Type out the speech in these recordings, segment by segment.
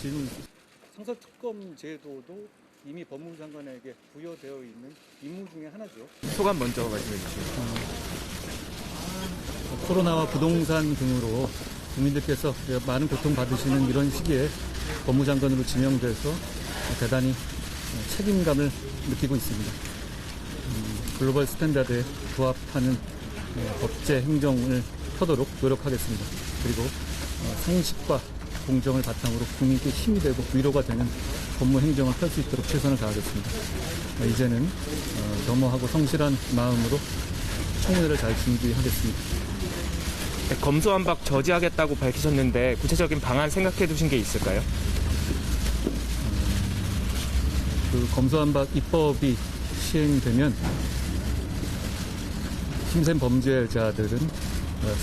질문. 상설특검 제도도 이미 법무부 장관에게 부여되어 있는 임무 중에 하나죠. 소감 먼저 말씀해 주시죠. 코로나와 부동산 등으로 국민들께서 많은 고통받으시는 이런 시기에 법무장관으로 지명돼서 대단히 책임감을 느끼고 있습니다. 글로벌 스탠다드에 부합하는 법제 행정을 펴도록 노력하겠습니다. 그리고 상식과 공정을 바탕으로 국민께 힘이 되고 위로가 되는 법무 행정을 펼 수 있도록 최선을 다하겠습니다. 이제는 겸허하고 성실한 마음으로 청문회를 잘 준비하겠습니다. 네, 검수완박 저지하겠다고 밝히셨는데 구체적인 방안 생각해 두신 게 있을까요? 그 검수완박 입법이 시행되면 힘센 범죄자들은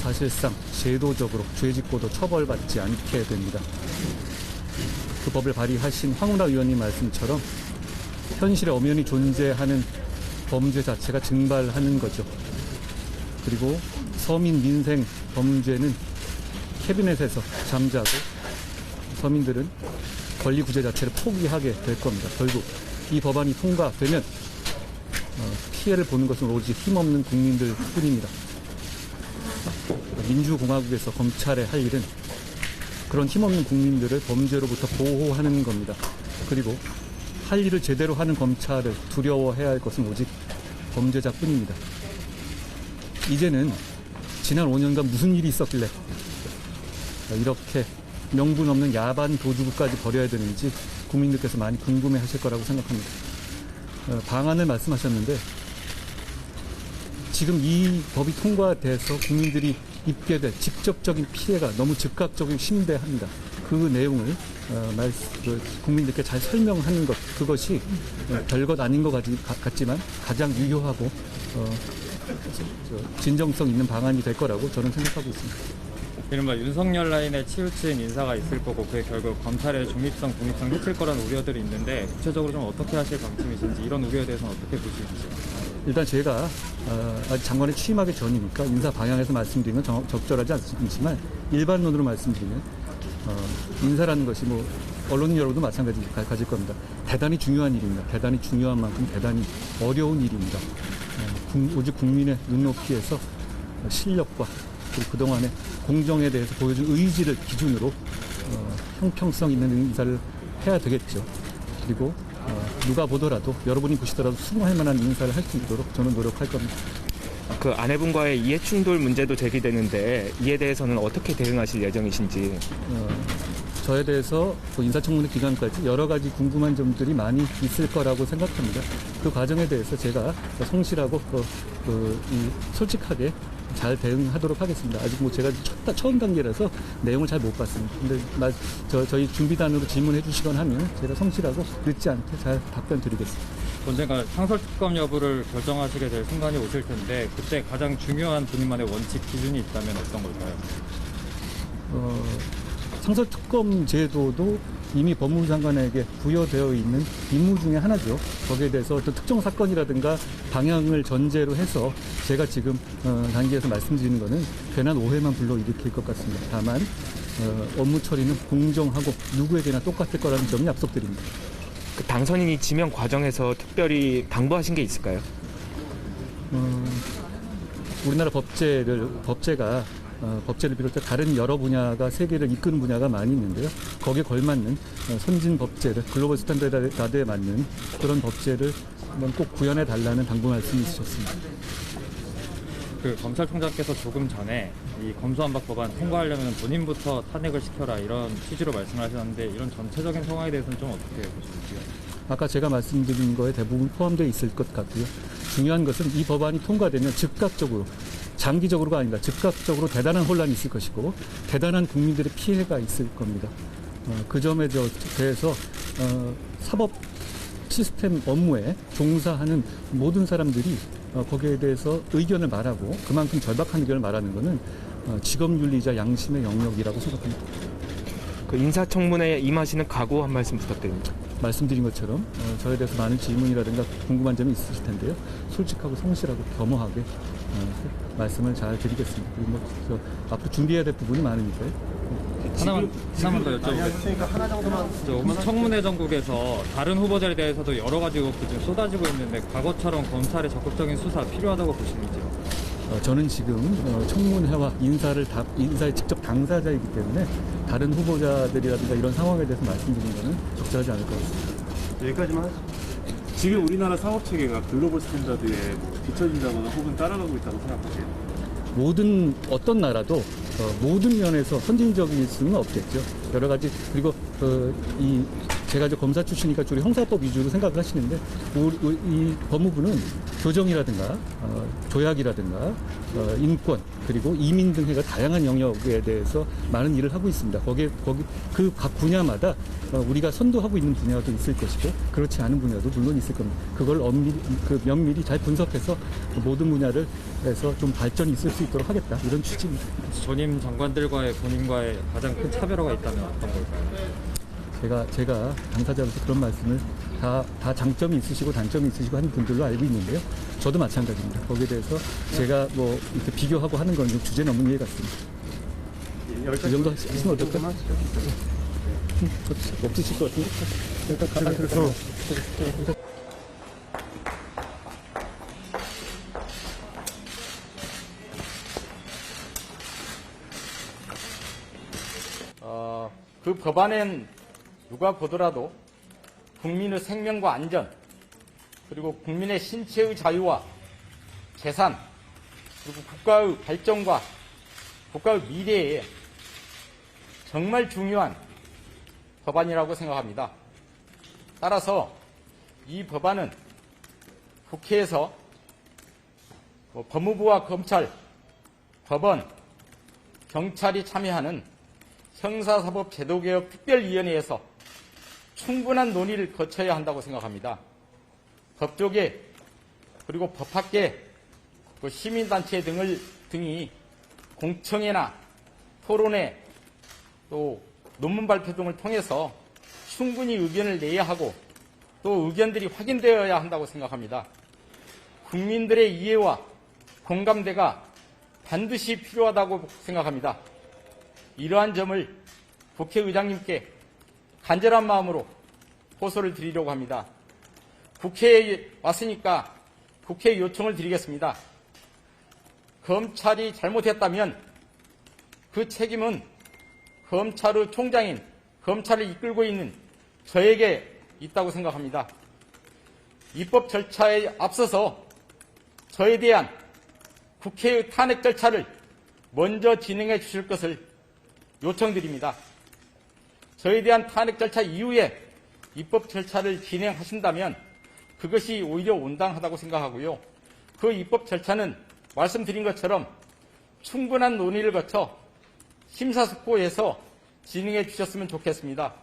사실상 제도적으로 죄짓고도 처벌받지 않게 됩니다. 그 법을 발의하신 황운하 의원님 말씀처럼 현실에 엄연히 존재하는 범죄 자체가 증발하는 거죠. 그리고 서민 민생 범죄는 캐비넷에서 잠자고 서민들은 권리 구제 자체를 포기하게 될 겁니다. 결국 이 법안이 통과되면 피해를 보는 것은 오로지 힘없는 국민들 뿐입니다. 민주공화국에서 검찰의 할 일은 그런 힘없는 국민들을 범죄로부터 보호하는 겁니다. 그리고 할 일을 제대로 하는 검찰을 두려워해야 할 것은 오직 범죄자뿐입니다. 이제는 지난 5년간 무슨 일이 있었길래 이렇게 명분 없는 야반 도주구까지 벌여야 되는지 국민들께서 많이 궁금해하실 거라고 생각합니다. 방안을 말씀하셨는데 지금 이 법이 통과돼서 국민들이 입게 될 직접적인 피해가 너무 즉각적이고 심대합니다. 그 내용을 국민들께 잘 설명하는 것, 그것이 별것 아닌 것 같지만 가장 유효하고 진정성 있는 방안이 될 거라고 저는 생각하고 있습니다. 이른바 윤석열 라인에 치우친 인사가 있을 거고 그게 결국 검찰의 중립성, 독립성 해칠 거라는 우려들이 있는데 구체적으로 좀 어떻게 하실 방침이신지 이런 우려에 대해서는 어떻게 보시는지. 일단 제가 아직 장관에 취임하기 전이니까 인사 방향에서 말씀드리면 적절하지 않지만 일반론으로 말씀드리면 인사라는 것이 뭐 언론인 여러분도 마찬가지일 겁니다. 대단히 중요한 일입니다. 대단히 중요한 만큼 대단히 어려운 일입니다. 오직 국민의 눈높이에서 실력과 그리고 그동안의 공정에 대해서 보여준 의지를 기준으로 형평성 있는 인사를 해야 되겠죠. 그리고 누가 보더라도 여러분이 보시더라도 수긍할 만한 인사를 할 수 있도록 저는 노력할 겁니다. 그 아내분과의 이해충돌 문제도 제기되는데 이에 대해서는 어떻게 대응하실 예정이신지. 저에 대해서 인사청문회 기간까지 여러 가지 궁금한 점들이 많이 있을 거라고 생각합니다. 그 과정에 대해서 제가 성실하고 솔직하게 잘 대응하도록 하겠습니다. 아직 제가 처음 단계라서 내용을 잘 못 봤습니다. 근데 저희 준비단으로 질문해 주시거나 하면 제가 성실하고 늦지 않게 잘 답변 드리겠습니다. 언젠가 상설특검 여부를 결정하시게 될 순간이 오실 텐데 그때 가장 중요한 본인만의 원칙 기준이 있다면 어떤 걸까요? 상설특검 제도도 이미 법무부 장관에게 부여되어 있는 임무 중에 하나죠. 거기에 대해서 어떤 특정 사건이라든가 방향을 전제로 해서 제가 지금 단계에서 말씀드리는 것은 괜한 오해만 불러일으킬 것 같습니다. 다만 업무 처리는 공정하고 누구에게나 똑같을 거라는 점을 약속드립니다. 그 당선인이 지명 과정에서 특별히 당부하신 게 있을까요? 우리나라 법제가 법제를 비롯해 다른 여러 분야가 세계를 이끄는 분야가 많이 있는데요. 거기에 걸맞는 선진 법제를 글로벌 스탠다드에 맞는 그런 법제를 한번 꼭 구현해 달라는 당부 말씀이 있으셨습니다. 그 검찰총장께서 조금 전에 이 검수완박 법안 통과하려면 본인부터 탄핵을 시켜라 이런 취지로 말씀을 하셨는데 이런 전체적인 상황에 대해서는 좀 어떻게 보시는지요? 아까 제가 말씀드린 거에 대부분 포함되어 있을 것 같고요. 중요한 것은 이 법안이 통과되면 즉각적으로 장기적으로가 아니라 즉각적으로 대단한 혼란이 있을 것이고 대단한 국민들의 피해가 있을 겁니다. 그 점에 대해서 사법 시스템 업무에 종사하는 모든 사람들이 거기에 대해서 의견을 말하고 그만큼 절박한 의견을 말하는 것은 직업윤리이자 양심의 영역이라고 생각합니다. 그 인사청문회에 임하시는 각오 한 말씀 부탁드립니다. 말씀드린 것처럼 저에 대해서 많은 질문이라든가 궁금한 점이 있으실 텐데요. 솔직하고 성실하고 겸허하게 말씀을 잘 드리겠습니다. 그리고 앞으로 준비해야 될 부분이 많으니까요. 하나만 더 여쭤보겠습니다. 청문회 전국에서 다른 후보자에 대해서도 여러 가지 의혹이 지금 쏟아지고 있는데 과거처럼 검찰의 적극적인 수사 필요하다고 보시는지요? 저는 지금 청문회와 인사의 직접 당사자이기 때문에 다른 후보자들이라든가 이런 상황에 대해서 말씀드리는 것은 적절하지 않을 것 같습니다. 여기까지만 하죠. 지금 우리나라 사법 체계가 글로벌 스탠다드에 뒤처진다거나 혹은 따라가고 있다고 생각하세요? 어떤 나라도 모든 면에서 선진적일 수는 없겠죠. 여러 가지 그리고 제가 이제 검사 출신이니까 주로 형사법 위주로 생각을 하시는데 이 법무부는 교정이라든가 조약이라든가 인권 그리고 이민 등 해가 다양한 영역에 대해서 많은 일을 하고 있습니다. 거기 그 각 분야마다 우리가 선도하고 있는 분야도 있을 것이고 그렇지 않은 분야도 물론 있을 겁니다. 그걸 면밀히 잘 분석해서 모든 분야를 해서 좀 발전이 있을 수 있도록 하겠다 이런 취지입니다. 전임 장관들과의 본인과의 가장 큰 차별화가 있다면 어떤 걸까요? 제가 당사자로서 그런 말씀을 다 장점이 있으시고 단점이 있으시고 하는 분들로 알고 있는데요. 저도 마찬가지입니다. 거기에 대해서 제가 뭐 이렇게 비교하고 하는 건 좀 주제 넘은 일 같습니다. 이 정도 하시면 어떨까요? 없으실 것 같은데? 그 법안엔 누가 보더라도 국민의 생명과 안전 그리고 국민의 신체의 자유와 재산 그리고 국가의 발전과 국가의 미래에 정말 중요한 법안이라고 생각합니다. 따라서 이 법안은 국회에서 법무부와 검찰, 법원, 경찰이 참여하는 형사사법 제도개혁 특별위원회에서 충분한 논의를 거쳐야 한다고 생각합니다. 법조계 그리고 법학계, 시민단체 등이 공청회나 토론회 또 논문 발표 등을 통해서 충분히 의견을 내야 하고 또 의견들이 확인되어야 한다고 생각합니다. 국민들의 이해와 공감대가 반드시 필요하다고 생각합니다. 이러한 점을 국회의장님께 간절한 마음으로 호소를 드리려고 합니다. 국회에 왔으니까 국회 요청을 드리겠습니다. 검찰이 잘못했다면 그 책임은 검찰의 총장인 검찰을 이끌고 있는 저에게 있다고 생각합니다. 입법 절차에 앞서서 저에 대한 국회의 탄핵 절차를 먼저 진행해 주실 것을 요청드립니다. 저에 대한 탄핵 절차 이후에 입법 절차를 진행하신다면 그것이 오히려 온당하다고 생각하고요. 그 입법 절차는 말씀드린 것처럼 충분한 논의를 거쳐 심사숙고해서 진행해 주셨으면 좋겠습니다.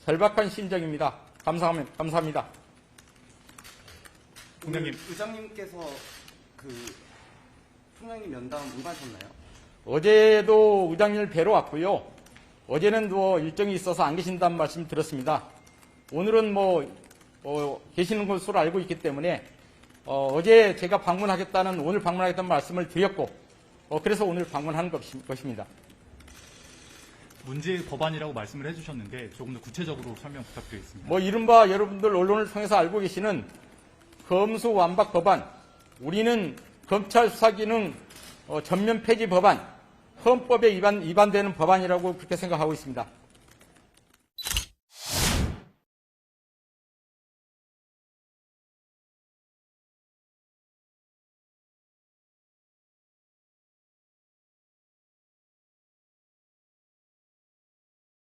절박한 심정입니다. 감사합니다. 의장님께서 총장님 면담 응하셨나요? 어제도 의장님을 뵈러 왔고요. 어제는 일정이 있어서 안 계신다는 말씀 들었습니다. 오늘은 계시는 것으로 알고 있기 때문에 어제 제가 방문하겠다는 오늘 방문하겠다는 말씀을 드렸고 그래서 오늘 방문하는 것입니다. 문제의 법안이라고 말씀을 해주셨는데 조금 더 구체적으로 설명 부탁드리겠습니다. 이른바 여러분들 언론을 통해서 알고 계시는 검수완박 법안, 우리는 검찰 수사기능 전면 폐지 법안, 헌법에 위반되는 법안이라고 그렇게 생각하고 있습니다.